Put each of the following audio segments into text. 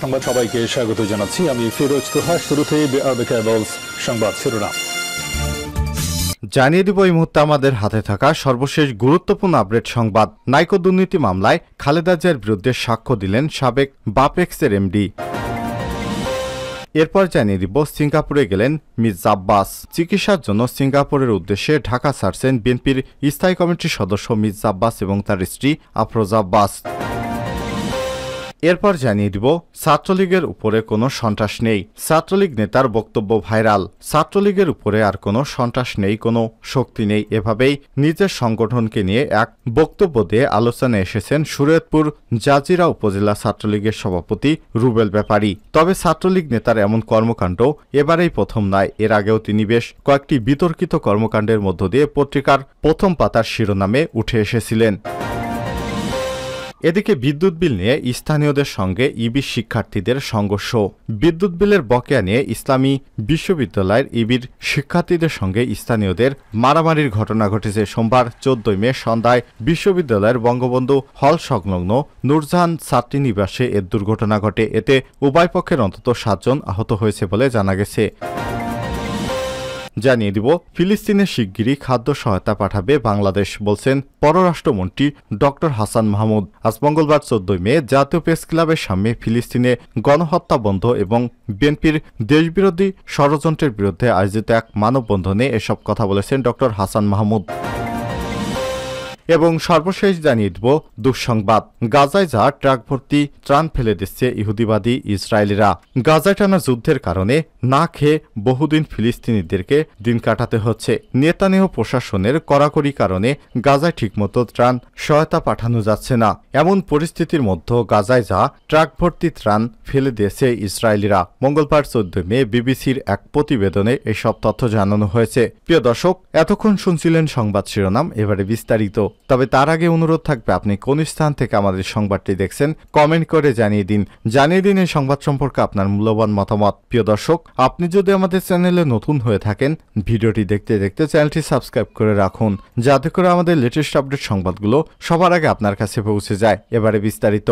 সংবাদ সবাইকে স্বাগত জানাচ্ছি আমি ফিরোজ তোহা। শুরুতে সংবাদ শিরোনাম জানিয়ে দিব এই মুহূর্তে আমাদের হাতে থাকা সর্বশেষ গুরুত্বপূর্ণ আপডেট সংবাদ। নাইকো দুর্নীতি মামলায় খালেদা জিয়ার বিরুদ্ধে সাক্ষ্য দিলেন সাবেক বাপেক্সের এমডি। এরপর জানিয়ে দিব সিঙ্গাপুরে গেলেন মির্জা আব্বাস। চিকিৎসার জন্য সিঙ্গাপুরের উদ্দেশ্যে ঢাকা ছাড়ছেন বিএনপির স্থায়ী কমিটির সদস্য মির্জা আব্বাস এবং তার স্ত্রী আফরোজা আব্বাস। এরপর জানিয়ে দিব ছাত্রলীগের উপরে কোনো সন্ত্রাস নেই। ছাত্রলীগ নেতার বক্তব্য ভাইরাল। ছাত্রলীগের উপরে আর কোনো সন্ত্রাস নেই, কোনো শক্তি নেই, এভাবেই নিজের সংগঠনকে নিয়ে এক বক্তব্য দিয়ে আলোচনায় এসেছেন শরীয়তপুর জাজিরা উপজেলা ছাত্রলীগের সভাপতি রুবেল ব্যাপারী। তবে ছাত্রলীগ নেতার এমন কর্মকাণ্ড এবারেই প্রথম নয়। এর আগেও তিনি বেশ কয়েকটি বিতর্কিত কর্মকাণ্ডের মধ্য দিয়ে পত্রিকার প্রথম পাতার শিরোনামে উঠে এসেছিলেন। এদিকে বিদ্যুৎ বিল নিয়ে স্থানীয়দের সঙ্গে ইবি শিক্ষার্থীদের সংঘর্ষ। বিদ্যুৎ বিলের বকেয়া নিয়ে ইসলামী বিশ্ববিদ্যালয়ের ইবির শিক্ষার্থীদের সঙ্গে স্থানীয়দের মারামারির ঘটনা ঘটেছে। সোমবার 14 মে সন্ধ্যায় বিশ্ববিদ্যালয়ের বঙ্গবন্ধু হল সংলগ্ন নূরজাহান ছাত্রীনিবাসে এর দুর্ঘটনা ঘটে। এতে উভয় পক্ষের অন্তত 7 জন আহত হয়েছে বলে জানা গেছে। জানিয়ে দিব ফিলিস্তিনে শিগগিরই খাদ্য সহায়তা পাঠাবে বাংলাদেশ, বলছেন পররাষ্ট্রমন্ত্রী ড হাসান মাহমুদ। আজ মঙ্গলবার 14 মে জাতীয় প্রেস ক্লাবের সামনে ফিলিস্তিনে গণহত্যা বন্ধ এবং বিএনপির দেশবিরোধী ষড়যন্ত্রের বিরুদ্ধে আয়োজিত এক মানববন্ধনে এসব কথা বলেছেন ড হাসান মাহমুদ। এবং সর্বশেষ জানিয়ে দিব দুঃসংবাদ। গাজায় যা ট্রাক ভর্তি ত্রাণ ফেলে দিচ্ছে ইহুদিবাদী ইসরায়েলিরা। গাজায় টানা যুদ্ধের কারণে না খেয়ে বহুদিন ফিলিস্তিনিদেরকে দিন কাটাতে হচ্ছে। নেতানিয়াহু প্রশাসনের কড়াকড়ি কারণে গাজায় ঠিকমতো ত্রাণ সহায়তা পাঠানো যাচ্ছে না। এমন পরিস্থিতির মধ্যে গাজায় যা ট্রাক ভর্তি ত্রাণ ফেলে দিয়েছে ইসরায়েলিরা। মঙ্গলবার 14 মে বিবিসির এক প্রতিবেদনে এসব তথ্য জানানো হয়েছে। প্রিয় দর্শক, এতক্ষণ শুনছিলেন সংবাদ শিরোনাম, এবারে বিস্তারিত। তবে তার আগে অনুরোধ থাকবে, আপনি কোন স্থান থেকে আমাদের সংবাদটি দেখছেন কমেন্ট করে জানিয়ে দিন এই সংবাদ সম্পর্কে আপনার মূল্যবান মতামত। প্রিয় দর্শক, আপনি যদি আমাদের চ্যানেলে নতুন হয়ে থাকেন, ভিডিওটি দেখতে দেখতে চ্যানেলটি সাবস্ক্রাইব করে রাখুন, যাতে করে আমাদের লেটেস্ট আপডেট সংবাদগুলো সবার আগে আপনার কাছে পৌঁছে যায়। এবারে বিস্তারিত।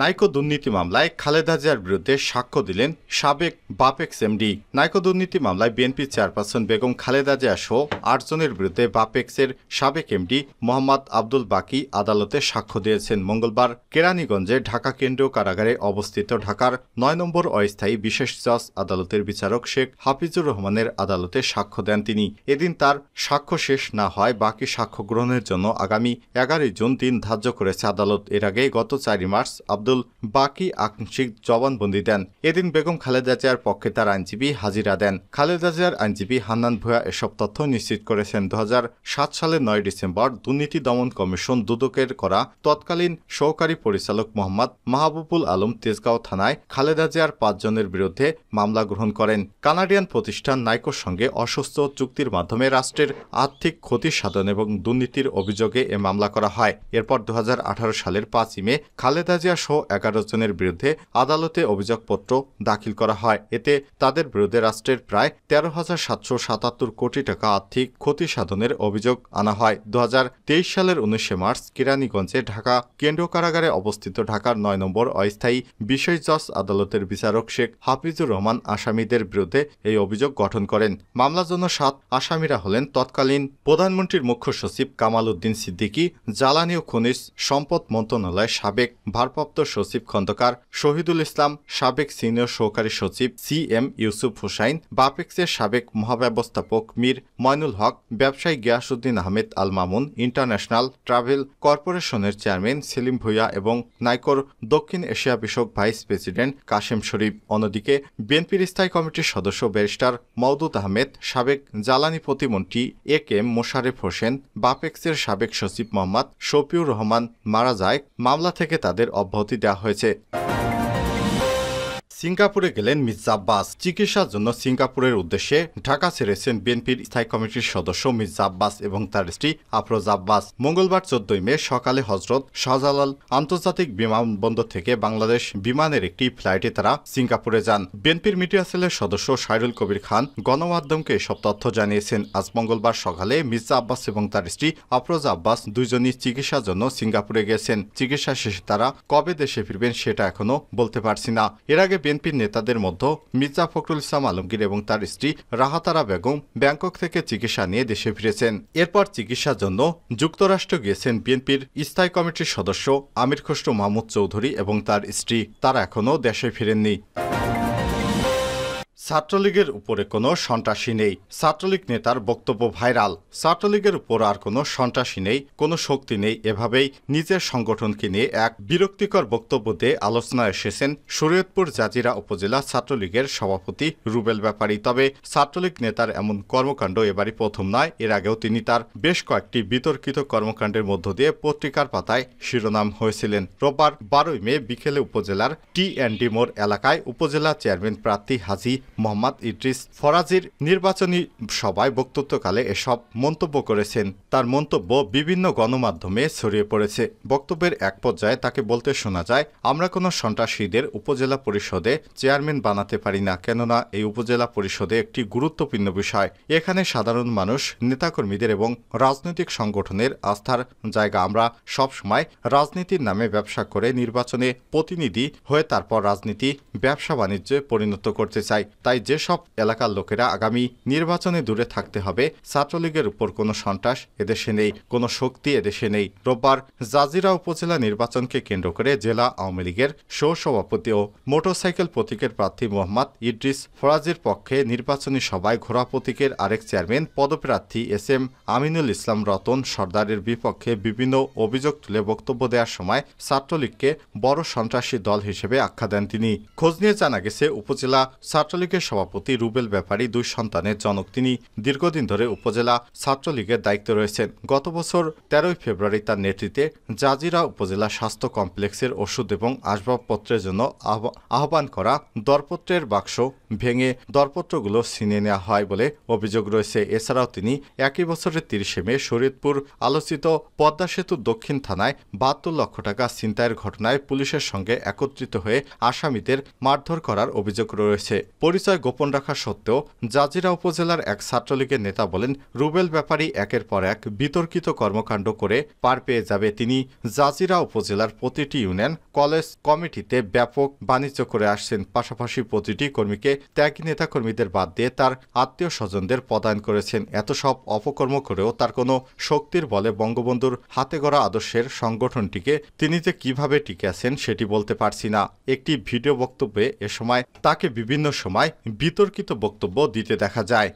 নাইকো দুর্নীতি মামলায় খালেদা জিয়ার বিরুদ্ধে সাক্ষ্য দিলেন সাবেক বাপেক্স এমডি। নাইকো দুর্নীতি মামলায় বিএনপি চেয়ারপারসন বেগম খালেদা জিয়া সহ 8 জনের বিরুদ্ধে বাপেক্সের সাবেক এমডি মোহাম্মদ আব্দুল বাকি আদালতে সাক্ষ্য দিয়েছেন। মঙ্গলবার কেরানীগঞ্জে ঢাকা কেন্দ্রীয় কারাগারে অবস্থিত ঢাকার 9 নম্বর অস্থায়ী বিশেষ জজ আদালতের বিচারক শেখ হাফিজুর রহমানের আদালতে সাক্ষ্য দেন তিনি। এদিন তার সাক্ষ্য শেষ না হয় বাকি সাক্ষ্য গ্রহণের জন্য আগামী 11 জুন দিন ধার্য করেছে আদালত। এর আগে গত 4 মার্চ আব্দুল বাকি আংশিক জবানবন্দি দেন। এদিন বেগম খালেদা জিয়ার পক্ষে তার আইনজীবী হাজিরা দেন। খালেদা জিয়ার আইনজীবী হান্নান ভূঁইয়া এসব তথ্য নিশ্চিত করেছেন। 2007 সালের 9 ডিসেম্বর দুর্নীতি দমন কমিশন দুদকের করা তৎকালীন সহকারী পরিচালক মোহাম্মদ মাহবুবুল আলম তেজগাঁও থানায় খালেদা জিয়ার 5 জনের বিরুদ্ধে মামলা গ্রহণ করেন। কানাডিয়ান প্রতিষ্ঠান নাইকোর সঙ্গে অসুস্থ চুক্তির মাধ্যমে রাষ্ট্রের আর্থিক ক্ষতি সাধন এবং দুর্নীতির অভিযোগে এ মামলা করা হয়। এরপর 2018 সালের 5 মে খালেদা জিয়া সহ 11 জনের বিরুদ্ধে আদালতে অভিযোগপত্র দাখিল করা হয়। এতে তাদের বিরুদ্ধে রাষ্ট্রের প্রায় 13,777 কোটি টাকা আর্থিক ক্ষতি সাধনের অভিযোগ আনা হয়। 2023 সালের 19 মার্চ কেরানীগঞ্জে ঢাকা কেন্দ্রীয় কারাগারে অবস্থিত ঢাকার 9 নম্বর অস্থায়ী বিশেষ জজ আদালতের বিচারক শেখ হাফিজুর রহমান আসামিদের বিরুদ্ধে এই অভিযোগ গঠন করেন। মামলার জন্য 7 আসামিরা হলেন তৎকালীন প্রধানমন্ত্রীর মুখ্য সচিব কামাল উদ্দিন সিদ্দিকী, জ্বালানি ও খনিজ সম্পদ মন্ত্রণালয়ের সাবেক ভারপ্রাপ্ত সচিব খন্দকার শহীদুল ইসলাম, সাবেক সিনিয়র সহকারী সচিব CM ইউসুফ হুসাইন, বাপেক্সের সাবেক মহাব্যবস্থাপক মীর ময়নুল হক, ব্যবসায়ী গিয়াসউদ্দিন আহমেদ আল মামুন, ইন্টারন্যাশনাল ট্রাভেল কর্পোরেশনের চেয়ারম্যান সেলিম ভূঁইয়া এবং নাইকোর দক্ষিণ এশিয়া বিষয়ক ভাইস প্রেসিডেন্ট কাশেম শরীফ। অন্যদিকে বিএনপির স্থায়ী কমিটির সদস্য ব্যারিস্টার মওদুদ আহমেদ, সাবেক জ্বালানি প্রতিমন্ত্রী AK মোশারেফ হোসেন, বাপেক্সের সাবেক সচিব মোহাম্মদ শফিউর রহমান মারা যায়। মামলা থেকে তাদের অব্যাহতি দেওয়া হয়েছে। সিঙ্গাপুরে গেলেন মির্জা আব্বাস। চিকিৎসার জন্য সিঙ্গাপুরের উদ্দেশ্যে ঢাকা ছেড়েছেন বিএনপির স্থায়ী কমিটির সদস্য মির্জা আব্বাস এবং তার স্ত্রী আফরোজা আব্বাস। মঙ্গলবার 14 মে সকালে হজরত শাহজালাল আন্তর্জাতিক বিমানবন্দর থেকে বাংলাদেশ বিমানের একটি ফ্লাইটে তারা সিঙ্গাপুরে যান। বিএনপির মিডিয়া সেলের সদস্য সাইরুল কবির খান গণমাধ্যমকে এসব তথ্য জানিয়েছেন। আজ মঙ্গলবার সকালে মির্জা আব্বাস এবং তার স্ত্রী আফরোজা আব্বাস দুজনই চিকিৎসার জন্য সিঙ্গাপুরে গেছেন। চিকিৎসা শেষে তারা কবে দেশে ফিরবেন সেটা এখনো বলতে পারছি না। এর আগে বিএনপির নেতাদের মধ্যে মির্জা ফখরুল ইসলাম আলমগীর এবং তার স্ত্রী রাহাতারা বেগম ব্যাংকক থেকে চিকিৎসা নিয়ে দেশে ফিরেছেন। এরপর চিকিৎসার জন্য যুক্তরাষ্ট্র গিয়েছেন বিএনপির স্থায়ী কমিটির সদস্য আমির খসরু মাহমুদ চৌধুরী এবং তার স্ত্রী। তারা এখনো দেশে ফিরেননি। ছাত্রলীগের উপরে কোনো সন্ত্রাসী নেই, ছাত্রলীগ নেতার বক্তব্য ভাইরাল। ছাত্রলীগের উপর আর কোনো সন্ত্রাসী নেই, কোনো শক্তি নেই, এভাবেই নিজের সংগঠনকে নিয়ে এক বিরক্তিকর বক্তব্য দিয়ে আলোচনায় এসেছেন শরীয়তপুর জাজিরা উপজেলা ছাত্রলীগের সভাপতি রুবেল ব্যাপারী। তবে ছাত্রলীগ নেতার এমন কর্মকাণ্ড এবারই প্রথম নয়। এর আগেও তিনি তার বেশ কয়েকটি বিতর্কিত কর্মকাণ্ডের মধ্য দিয়ে পত্রিকার পাতায় শিরোনাম হয়েছিলেন। রোববার 12 মে বিকেলে উপজেলার টি&ডি মোড় এলাকায় উপজেলা চেয়ারম্যান প্রার্থী হাজী মোহাম্মদ ইদ্রিস ফরাজির নির্বাচনী সভায় বক্তব্যকালে এসব মন্তব্য করেছেন। তার মন্তব্য বিভিন্ন গণমাধ্যমে ছড়িয়ে পড়েছে। বক্তব্যের এক পর্যায়ে তাকে বলতে শোনা যায়, আমরা কোনো সন্ত্রাসীদের উপজেলা পরিষদে চেয়ারম্যান বানাতে পারি না, কেননা এই উপজেলা পরিষদে একটি গুরুত্বপূর্ণ বিষয়। এখানে সাধারণ মানুষ, নেতাকর্মীদের এবং রাজনৈতিক সংগঠনের আস্থার জায়গা। আমরা সবসময় রাজনীতির নামে ব্যবসা করে নির্বাচনে প্রতিনিধি হয়ে তারপর রাজনীতি ব্যবসা বাণিজ্যে পরিণত করতে চাই। তাই যেসব এলাকার লোকেরা আগামী নির্বাচনে দূরে থাকতে হবে। ছাত্রলীগের উপর কোনো সন্ত্রাস এদেশে নেই, কোনো শক্তি এদেশে নেই। রোববার জাজিরা উপজেলা নির্বাচনকে কেন্দ্র করে জেলা আওয়ামী লীগের সহসভাপতি ও মোটরসাইকেল প্রতীকের প্রার্থী মোহাম্মদ ইদ্রিস ফরাজির পক্ষে নির্বাচনী সভায় ঘোড়া প্রতীকের আরেক চেয়ারম্যান পদপ্রার্থী SM আমিনুল ইসলাম রতন সর্দারের বিপক্ষে বিভিন্ন অভিযোগ তুলে বক্তব্য দেওয়ার সময় ছাত্রলীগকে বড় সন্ত্রাসী দল হিসেবে আখ্যা দেন তিনি। খোঁজ নিয়ে জানা গেছে, উপজেলা ছাত্রলীগের সভাপতি রুবেল ব্যাপারী 2 সন্তানের জনক। তিনি দীর্ঘদিন ধরে উপজেলা ছাত্রলীগের দায়িত্বে রয়েছেন। গত বছর 13 ফেব্রুয়ারি তার নেতৃত্বে জাজিরা উপজেলা স্বাস্থ্য কমপ্লেক্সের ওষুধ এবং আসবাবপত্রের জন্য আহ্বান করা দরপত্রের বাক্স ভেঙে দরপত্রগুলো ছিনিয়ে নেওয়া হয় বলে অভিযোগ রয়েছে। এছাড়াও তিনি একই বছরের 30 মে শরীয়তপুর আলোচিত পদ্মা সেতু দক্ষিণ থানায় 72 লক্ষ টাকা ছিনতাইয়ের ঘটনায় পুলিশের সঙ্গে একত্রিত হয়ে আসামিদের মারধর করার অভিযোগ রয়েছে। পরিচয় গোপন রাখা সত্ত্বেও জাজিরা উপজেলার এক ছাত্রলীগের নেতা বলেন, রুবেল ব্যাপারী একের পর এক বিতর্কিত কর্মকাণ্ড করে পার পেয়ে যাবে। তিনি জাজিরা উপজেলার প্রতিটি ইউনিয়ন কলেজ কমিটিতে ব্যাপক বাণিজ্য করে আসছেন। পাশাপাশি প্রতিটি কর্মীকে ত্যাগী নেতাকর্মীদের বাদ দিয়ে তার আত্মীয় স্বজনদের পদায়ন করেছেন। এত সব অপকর্ম করেও তার কোনো শক্তির বলে বঙ্গবন্ধুর হাতে গড়া আদর্শের সংগঠনটিকে তিনি যে কিভাবে টিকে আছেন সেটি বলতে পারছি না। একটি ভিডিও বক্তব্যে এ সময় তাকে বিভিন্ন সময় বিতর্কিত বক্তব্য দিতে দেখা যায়।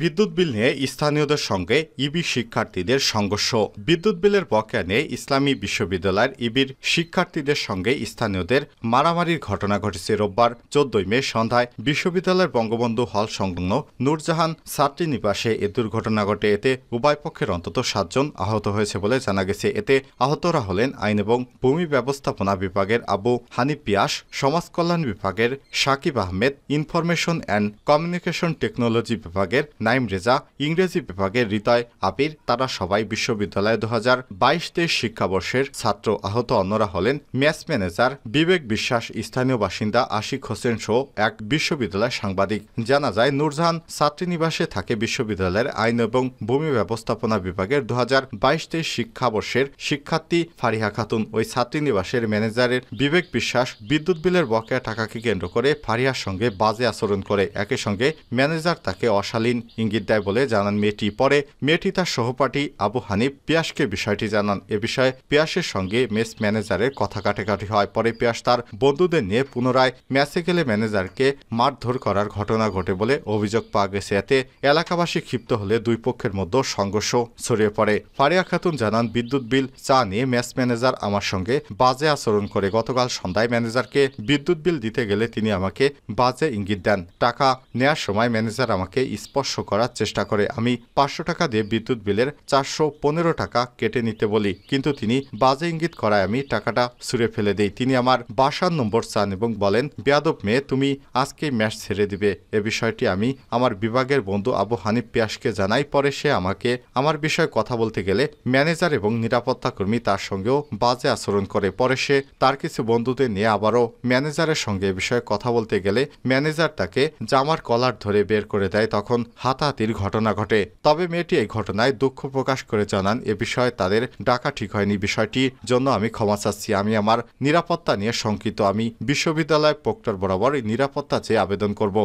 বিদ্যুৎ বিল নিয়ে স্থানীয়দের সঙ্গে ইবি শিক্ষার্থীদের সংঘর্ষ। বিদ্যুৎ বিলের বকেয়া নিয়ে ইসলামী বিশ্ববিদ্যালয়ের ইবির শিক্ষার্থীদের সঙ্গে স্থানীয়দের মারামারির ঘটনা ঘটেছে। রোববার 14 মে সন্ধ্যায় বিশ্ববিদ্যালয়ের বঙ্গবন্ধু হল সংলগ্ন নূরজাহান ছাত্রী নিবাসে এ দুর্ঘটনা ঘটে। এতে উভয় পক্ষের অন্তত 7 জন আহত হয়েছে বলে জানা গেছে। এতে আহতরা হলেন আইন এবং ভূমি ব্যবস্থাপনা বিভাগের আবু হানিফ পিয়াস, সমাজ কল্যাণ বিভাগের Sakib Ahmed, information and communication technology বিভাগের নাইম রেজা, ইংরেজি বিভাগের হৃদয় আবির। তারা সবাই বিশ্ববিদ্যালয়ে 2022-23 শিক্ষাবর্ষের ছাত্র। আহত অন্যরা হলেন ম্যাচ ম্যানেজার বিবেক বিশ্বাস, স্থানীয় বাসিন্দা আশিক হোসেন সহ এক বিশ্ববিদ্যালয় সাংবাদিক। জানা যায়, নূরজাহান ছাত্রীনিবাসে থাকে বিশ্ববিদ্যালয়ের আইন এবং ভূমি ব্যবস্থাপনা বিভাগের 2022-23 শিক্ষাবর্ষের শিক্ষার্থী ফারিহা খাতুন। ওই ছাত্রীনিবাসের ম্যানেজারের বিবেক বিশ্বাস বিদ্যুৎ বিলের বকেয়া টাকাকে কেন্দ্র করে ফারিহার সঙ্গে বাজে আচরণ করে। একই সঙ্গে ম্যানেজার তাকে অশালীন ইঙ্গিত দেয় বলে জানান মেয়েটি। পরে মেয়েটি তার সহপাঠী আবু হানিফ পিয়াসকে বিষয়টি জানান। এ বিষয়ে পিয়াসের সঙ্গে মেস ম্যানেজারের কথা কাটাকাটি হয়। পরে পিয়াস তার বন্ধুদের নিয়ে পুনরায় ম্যাচে গেলে ম্যানেজারকে মারধর করার ঘটনা ঘটে বলে অভিযোগ পাওয়া গেছে। এতে এলাকাবাসী ক্ষিপ্ত হলে দুই পক্ষের মধ্যে সংঘর্ষ ছড়িয়ে পড়ে। ফারিয়া খাতুন জানান, বিদ্যুৎ বিল চা নিয়ে ম্যাচ ম্যানেজার আমার সঙ্গে বাজে আচরণ করে। গতকাল সন্ধ্যায় ম্যানেজারকে বিদ্যুৎ বিল দিতে গেলে তিনি আমাকে বাজে ইঙ্গিত দেন। টাকা নেয়ার সময় ম্যানেজার আমাকে স্পর্শ করার চেষ্টা করে। আমি 500 টাকা দিয়ে বিদ্যুৎ বিলের 415 টাকা কেটে নিতে বলি, কিন্তু তিনি বাজে ইঙ্গিত করায় আমি টাকাটা ছুঁড়ে ফেলে দেই। তিনি আমার বাসার নম্বর চান এবং বলেন, বেয়াদব মেয়ে, তুমি আজকেই ম্যাচ ছেড়ে দিবে। এ বিষয়টি আমি আমার বিভাগের বন্ধু আবু হানিফ পিয়াসকে জানাই। পরে সে আমাকে আমার বিষয়ে কথা বলতে গেলে ম্যানেজার এবং নিরাপত্তা কর্মী তার সঙ্গেও বাজে আচরণ করে। পরে সে তার কিছু বন্ধুদের নিয়ে আবারও ম্যানেজারের সঙ্গে এ বিষয়ে কথা বলতে গেলে ম্যানেজার তাকে জামার কলার ধরে বের করে দেয়। তখন হাতাহাতির ঘটনা ঘটে। তবে মেয়েটি এই ঘটনায় দুঃখ প্রকাশ করে জানান, এ বিষয়ে তাদের ডাকা ঠিক হয়নি। বিষয়টির জন্য আমি ক্ষমা চাচ্ছি। আমি আমার নিরাপত্তা নিয়ে শঙ্কিত। আমি বিশ্ববিদ্যালয় প্রক্টর বরাবর নিরাপত্তা চেয়ে আবেদন করব।